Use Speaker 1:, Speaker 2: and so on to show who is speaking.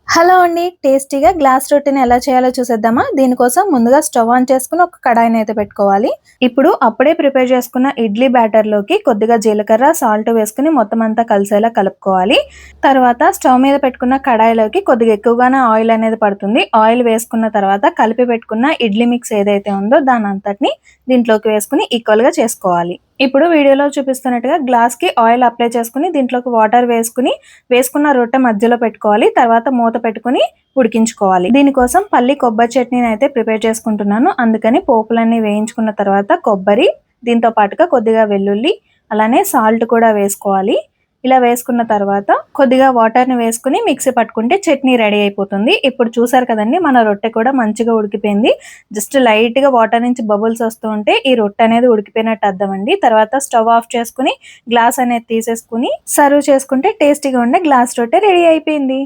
Speaker 1: Hello అండి. టేస్టీగా glass రొట్టెని ఎలా చేయాలో చూసేద్దామా? దీనికోసం ముందుగా స్టవ్ ఆన్ చేసుకొని ఒక కడాయినైతే పెట్టుకోవాలి. ఇప్పుడు అప్పుడే ప్రిపేర్ చేసుకున్న ఇడ్లీ బ్యాటర్‌లోకి కొద్దిగా జీలకర్ర, సాల్ట్ వేసుకొని మొత్తం అంతా కలిసేలా కలుపుకోవాలి. తర్వాత స్టవ్ మీద పెట్టుకున్న కడాయిలోకి కొద్దిగా ఎక్కువగానే ఆయిల్ అనేది పడుతుంది. ఆయిల్ వేసుకున్న తర్వాత కలిపి పెట్టుకున్న ఇడ్లీ మిక్స్ ఏదైతే ఉందో దానంతటిని దీంట్లోకి వేసుకొని ఈక్వల్‌గా చేసుకోవాలి. ఇప్పుడు వీడియోలో చూపిస్తున్నట్టుగా గ్లాస్‌కి ఆయిల్ అప్లై చేసుకొని దీంట్లోకి వాటర్ వేసుకొని, వేసుకున్న రొట్టె మధ్యలో పెట్టుకోవాలి. తర్వాత మూత పెట్టుకొని ఉడికించుకోవాలి. దీనికోసం పల్లి కొబ్బరి చట్నీనైతే ప్రిపేర్ చేసుకుంటున్నాను. అందుకని పోపులన్నీ వేయించుకున్న తర్వాత కొబ్బరి, దీంతో పాటుగా కొద్దిగా వెల్లుల్లి, అలానే సాల్ట్ కూడా వేసుకోవాలి. ఇలా వేసుకున్న తర్వాత కొద్దిగా వాటర్‌ని వేసుకొని మిక్సీ పట్టుకుంటే చట్నీ రెడీ అయిపోతుంది. ఇప్పుడు చూసారు కదండీ! మన రొట్టె కూడా మంచిగా ఉడికిపోయింది. జస్ట్ లైట్‌గా వాటర్ నుంచి బబుల్స్ వస్తూ ఉంటే ఈ రొట్టె అనేది ఉడికిపోయినట్టు అర్థమండి. తర్వాత స్టవ్ ఆఫ్ చేసుకొని గ్లాస్ అనేది తీసేసుకొని సర్వ్ చేసుకుంటే టేస్టీగా ఉండే గ్లాస్ రొట్టె రెడీ అయిపోయింది.